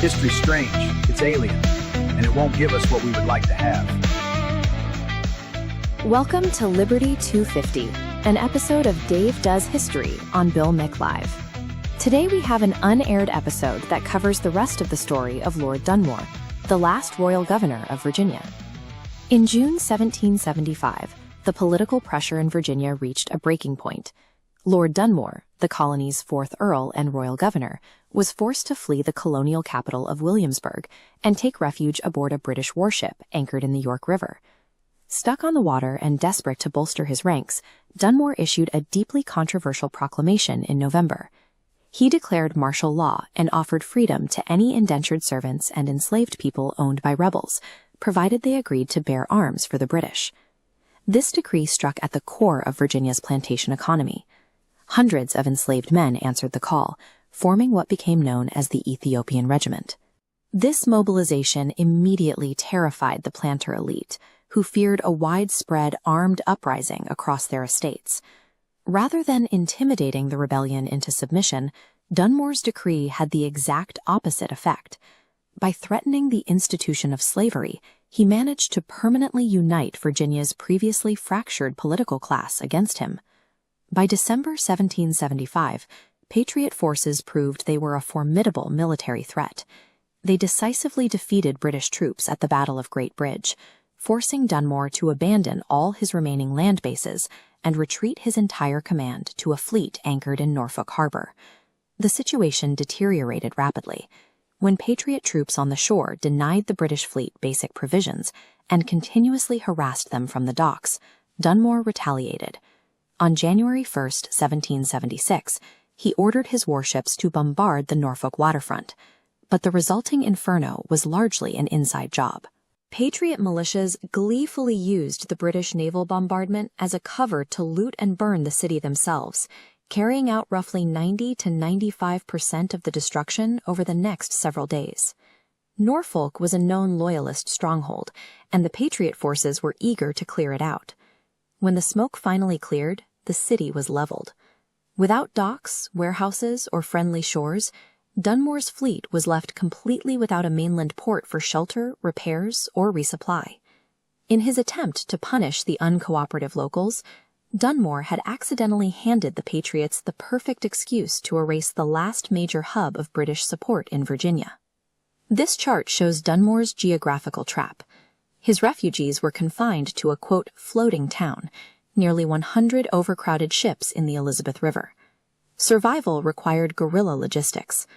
History's strange, it's alien, and it won't give us what we would like to have. Welcome to Liberty 250, an episode of Dave Does History on Bill Mick Live. Today we have an unaired episode that covers the rest of the story of Lord Dunmore, the last royal governor of Virginia. In June 1775, the political pressure in Virginia reached a breaking point. Lord Dunmore, the colony's fourth Earl and royal governor, was forced to flee the colonial capital of Williamsburg and take refuge aboard a British warship anchored in the York River. Stuck on the water and desperate to bolster his ranks, Dunmore issued a deeply controversial proclamation in November. He declared martial law and offered freedom to any indentured servants and enslaved people owned by rebels, provided they agreed to bear arms for the British. This decree struck at the core of Virginia's plantation economy. Hundreds of enslaved men answered the call, forming what became known as the Ethiopian Regiment. This mobilization immediately terrified the planter elite, who feared a widespread armed uprising across their estates. Rather than intimidating the rebellion into submission, Dunmore's decree had the exact opposite effect. By threatening the institution of slavery, he managed to permanently unite Virginia's previously fractured political class against him. By December 1775, Patriot forces proved they were a formidable military threat. They decisively defeated British troops at the Battle of Great Bridge, forcing Dunmore to abandon all his remaining land bases and retreat his entire command to a fleet anchored in Norfolk Harbor. The situation deteriorated rapidly. When Patriot troops on the shore denied the British fleet basic provisions and continuously harassed them from the docks, Dunmore retaliated. On January 1, 1776, he ordered his warships to bombard the Norfolk waterfront, but the resulting inferno was largely an inside job. Patriot militias gleefully used the British naval bombardment as a cover to loot and burn the city themselves, carrying out roughly 90 to 95% of the destruction over the next several days. Norfolk was a known Loyalist stronghold, and the Patriot forces were eager to clear it out. When the smoke finally cleared, the city was leveled. Without docks, warehouses, or friendly shores, Dunmore's fleet was left completely without a mainland port for shelter, repairs, or resupply. In his attempt to punish the uncooperative locals, Dunmore had accidentally handed the Patriots the perfect excuse to erase the last major hub of British support in Virginia. This chart shows Dunmore's geographical trap. His refugees were confined to a, quote, floating town, nearly 100 overcrowded ships in the Elizabeth River. Survival required guerrilla logistics.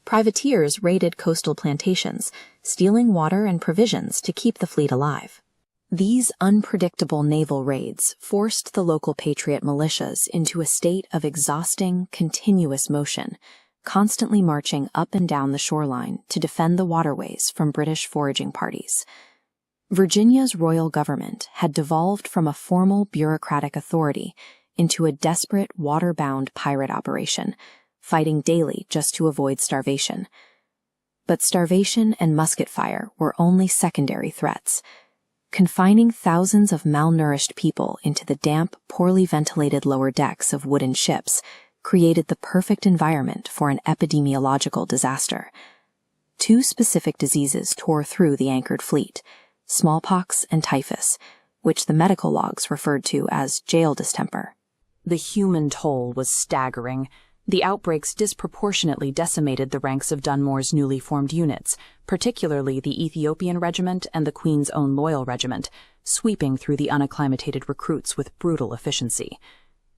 Privateers raided coastal plantations, stealing water and provisions to keep the fleet alive. These unpredictable naval raids forced the local Patriot militias into a state of exhausting, continuous motion, constantly marching up and down the shoreline to defend the waterways from British foraging parties. Virginia's royal government had devolved from a formal bureaucratic authority into a desperate water-bound pirate operation, fighting daily just to avoid starvation. But starvation and musket fire were only secondary threats. Confining thousands of malnourished people into the damp, poorly ventilated lower decks of wooden ships created the perfect environment for an epidemiological disaster. Two specific diseases tore through the anchored fleet: smallpox and typhus, which the medical logs referred to as jail distemper. The human toll was staggering. The outbreaks disproportionately decimated the ranks of Dunmore's newly formed units, particularly the Ethiopian Regiment and the Queen's Own Loyal Regiment, sweeping through the unacclimated recruits with brutal efficiency.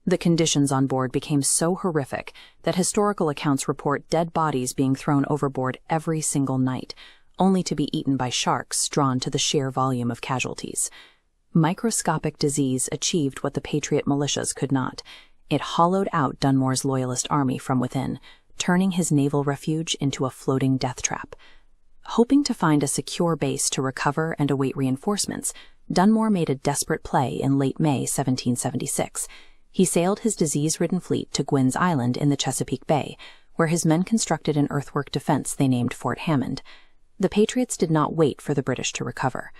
The conditions on board became so horrific that historical accounts report dead bodies being thrown overboard every single night, only to be eaten by sharks drawn to the sheer volume of casualties. Microscopic disease achieved what the Patriot militias could not. It hollowed out Dunmore's Loyalist army from within, turning his naval refuge into a floating death trap. Hoping to find a secure base to recover and await reinforcements, Dunmore made a desperate play in late May 1776. He sailed his disease-ridden fleet to Gwynn's Island in the Chesapeake Bay, where his men constructed an earthwork defense they named Fort Hammond. The Patriots did not wait for the British to recover.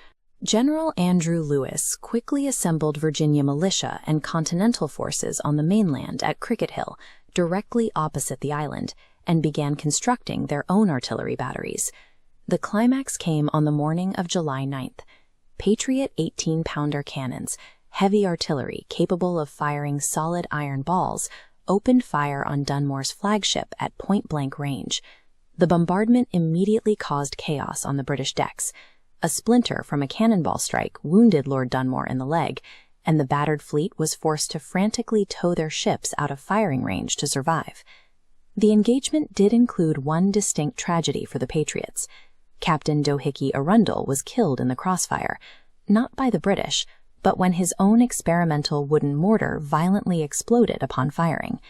General Andrew Lewis quickly assembled Virginia militia and Continental forces on the mainland at Cricket Hill, directly opposite the island, and began constructing their own artillery batteries. The climax came on the morning of July 9th. Patriot 18-pounder cannons, heavy artillery capable of firing solid iron balls, opened fire on Dunmore's flagship at point-blank range. The bombardment immediately caused chaos on the British decks. A splinter from a cannonball strike wounded Lord Dunmore in the leg, and the battered fleet was forced to frantically tow their ships out of firing range to survive. The engagement did include one distinct tragedy for the Patriots. Captain Doohickey Arundel was killed in the crossfire, not by the British, but when his own experimental wooden mortar violently exploded upon firing.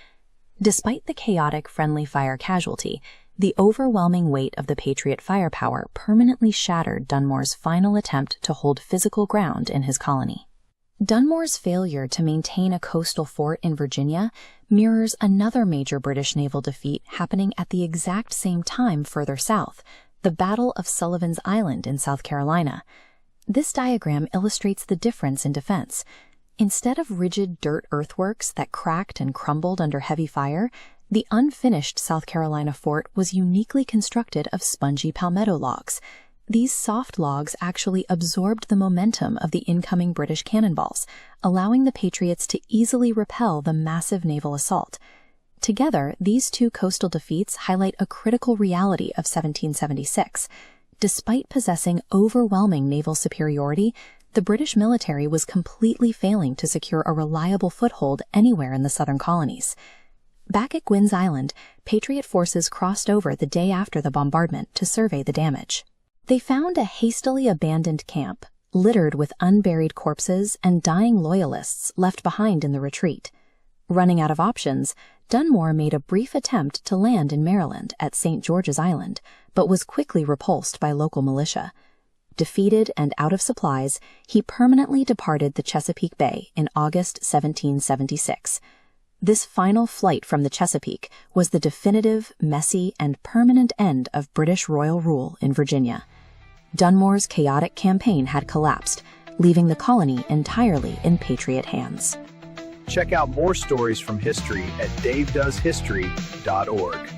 Despite the chaotic friendly fire casualty, the overwhelming weight of the Patriot firepower permanently shattered Dunmore's final attempt to hold physical ground in his colony. Dunmore's failure to maintain a coastal fort in Virginia mirrors another major British naval defeat happening at the exact same time further south, the Battle of Sullivan's Island in South Carolina. This diagram illustrates the difference in defense. Instead of rigid dirt earthworks that cracked and crumbled under heavy fire, the unfinished South Carolina fort was uniquely constructed of spongy palmetto logs. These soft logs actually absorbed the momentum of the incoming British cannonballs, allowing the Patriots to easily repel the massive naval assault. Together, these two coastal defeats highlight a critical reality of 1776. Despite possessing overwhelming naval superiority, the British military was completely failing to secure a reliable foothold anywhere in the southern colonies. Back at Gwynn's Island, Patriot forces crossed over the day after the bombardment to survey the damage. They found a hastily abandoned camp, littered with unburied corpses and dying Loyalists left behind in the retreat. Running out of options, Dunmore made a brief attempt to land in Maryland at St. George's Island, but was quickly repulsed by local militia. Defeated and out of supplies, he permanently departed the Chesapeake Bay in August 1776. This final flight from the Chesapeake was the definitive, messy, and permanent end of British royal rule in Virginia. Dunmore's chaotic campaign had collapsed, leaving the colony entirely in Patriot hands. Check out more stories from history at davedoeshistory.org.